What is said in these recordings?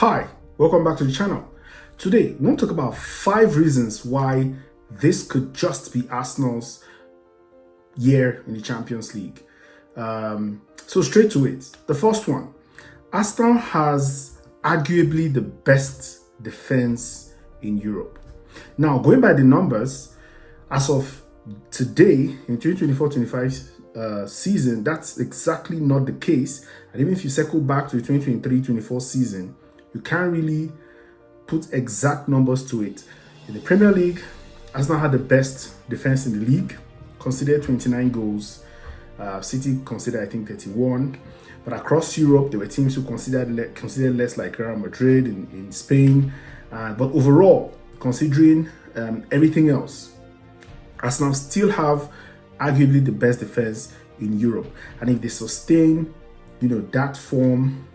Hi, welcome back to the channel. Today, we want to talk about 5 reasons why this could just be Arsenal's year in the Champions League. So straight to it. The first one, Arsenal has arguably the best defense in Europe. Now, going by the numbers, as of today, in 2024-25 season, that's exactly not the case. And even if you circle back to the 2023-24 season, you can't really put exact numbers to it. In the Premier League, Arsenal had the best defense in the league, considered 29 goals. City considered, I think, 31. But across Europe, there were teams who considered less, like Real Madrid in Spain. But overall, considering everything else, Arsenal still have arguably the best defense in Europe. And if they sustain, that form,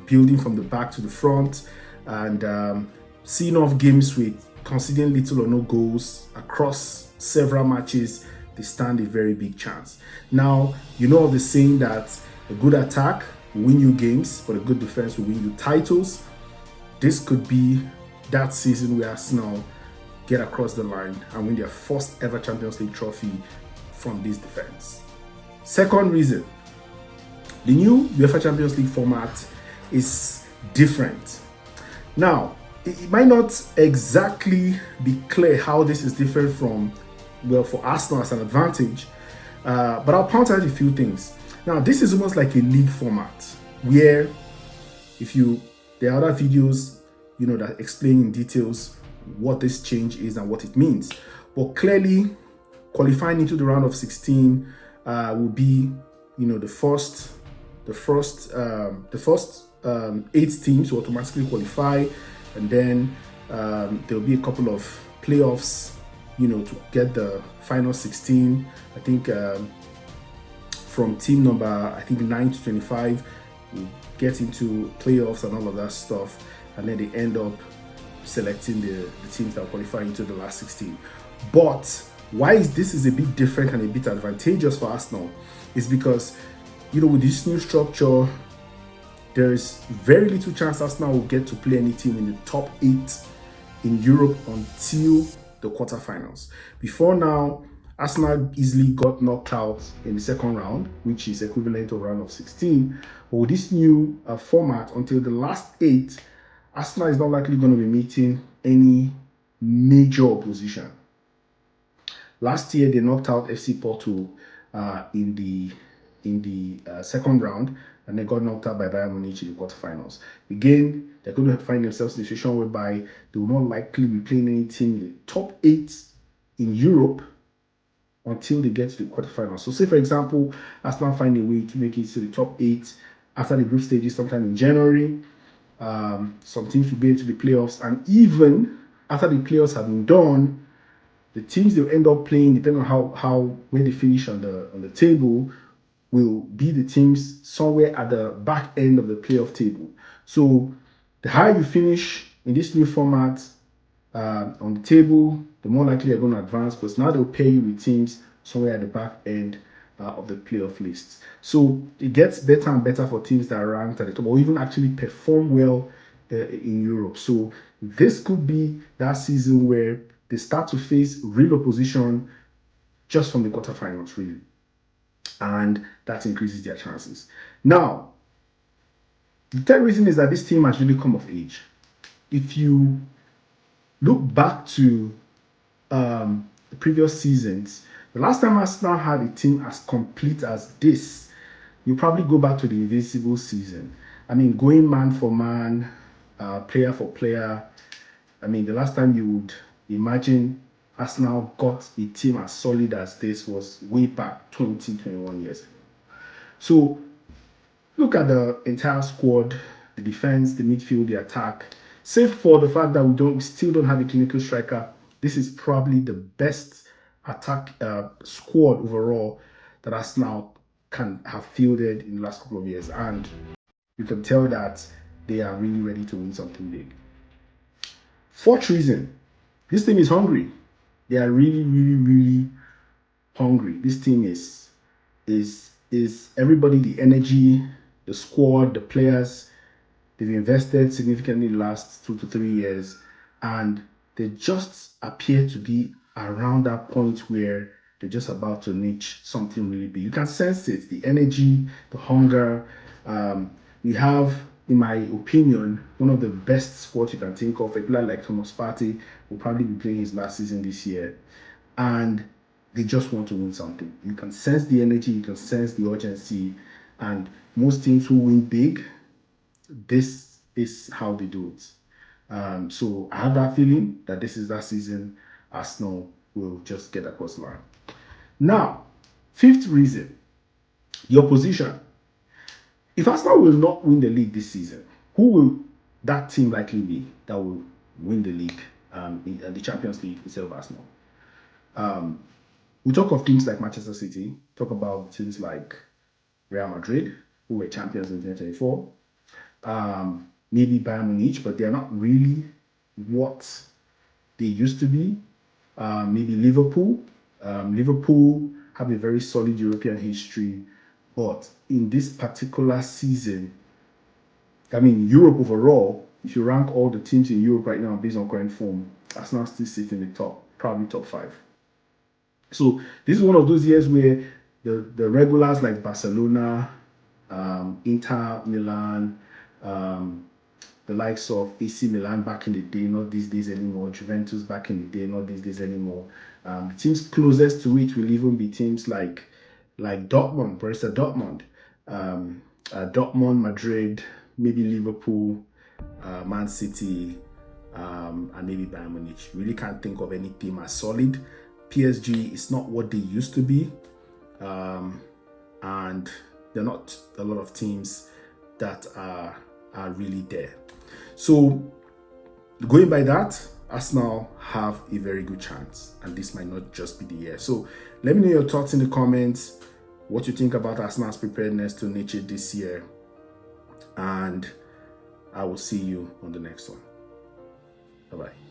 building from the back to the front, and seeing off games with conceding little or no goals across several matches, they stand a very big chance. Now, of the saying that a good attack will win you games, but a good defense will win you titles. This could be that season where Arsenal get across the line and win their first ever Champions League trophy from this defense. Second reason, the new UEFA Champions League format is different. Now, it might not exactly be clear how this is different from, for Arsenal as an advantage, but I'll point out a few things. Now, this is almost like a league format where there are other videos, that explain in details what this change is and what it means. But clearly, qualifying into the round of 16 will be, the first 8 teams will automatically qualify, and then there'll be a couple of playoffs, to get the final 16. I think from team number 9 to 25 will get into playoffs and all of that stuff, and then they end up selecting the teams that qualify into the last 16. But why this is a bit different and a bit advantageous for Arsenal is because, with this new structure, there's very little chance Arsenal will get to play any team in the top 8 in Europe until the quarterfinals. Before now, Arsenal easily got knocked out in the second round, which is equivalent to round of 16. But with this new format, until the last 8, Arsenal is not likely going to be meeting any major opposition. Last year, they knocked out FC Porto in the second round, and they got knocked out by Bayern Munich in the quarterfinals. Again, they're going to find themselves in a situation whereby they will not likely be playing any team in the top 8 in Europe until they get to the quarterfinals. So say, for example, Arsenal find a way to make it to the top 8 after the group stages sometime in January. Some teams will be into the playoffs, and even after the playoffs have been done, the teams they'll end up playing, depending on how where they finish on the table, will be the teams somewhere at the back end of the playoff table. So the higher you finish in this new format on the table, the more likely you're going to advance, because now they'll pair you with teams somewhere at the back end of the playoff lists. So it gets better and better for teams that are ranked at the top or even actually perform well in Europe. So this could be that season where they start to face real opposition just from the quarterfinals, really. And that increases their chances. Now, the third reason is that this team has really come of age. If you look back to the previous seasons, the last time Arsenal had a team as complete as this, you probably go back to the Invincible season. Going man for man, player for player. The last time you would imagine Arsenal got a team as solid as this was way back 21 years ago. So look at the entire squad, the defense, the midfield, the attack. Save for the fact that we still don't have a clinical striker, this is probably the best attack squad overall that Arsenal can have fielded in the last couple of years, and you can tell that they are really ready to win something big. Fourth reason, this team is hungry. They are really, really, really hungry. This team is everybody, the energy, the squad, the players. They've invested significantly the last 2 to 3 years, and they just appear to be around that point where they're just about to reach something really big. You can sense it, the energy, the hunger. We have, in my opinion, one of the best squads you can think of. A player like Thomas Partey will probably be playing his last season this year, and they just want to win something. You can sense the energy, you can sense the urgency, and most teams who win big, this is how they do it. So I have that feeling that this is that season Arsenal will just get across the line. Now, fifth reason, the opposition. If Arsenal will not win the league this season, who will that team likely be that will win the league, in the Champions League instead of Arsenal? We talk of teams like Manchester City, talk about teams like Real Madrid, who were champions in 2024. Maybe Bayern Munich, but they're not really what they used to be. Maybe Liverpool. Liverpool have a very solid European history, but in this particular season, I mean, Europe overall, if you rank all the teams in Europe right now based on current form, Arsenal still sits in the top, probably top 5. So this is one of those years where the regulars like Barcelona, Inter Milan, the likes of AC Milan back in the day, not these days anymore. Juventus back in the day, not these days anymore. The teams closest to it will even be teams like Dortmund, Borussia Dortmund, Dortmund, Madrid, maybe Liverpool, Man City, and maybe Bayern Munich. Really can't think of any team as solid. PSG is not what they used to be, and there are not a lot of teams that are really there. So going by that, Arsenal have a very good chance, and this might not just be the year. So let me know your thoughts in the comments, what you think about Arsenal's preparedness to niche it this year, and I will see you on the next one. Bye-bye.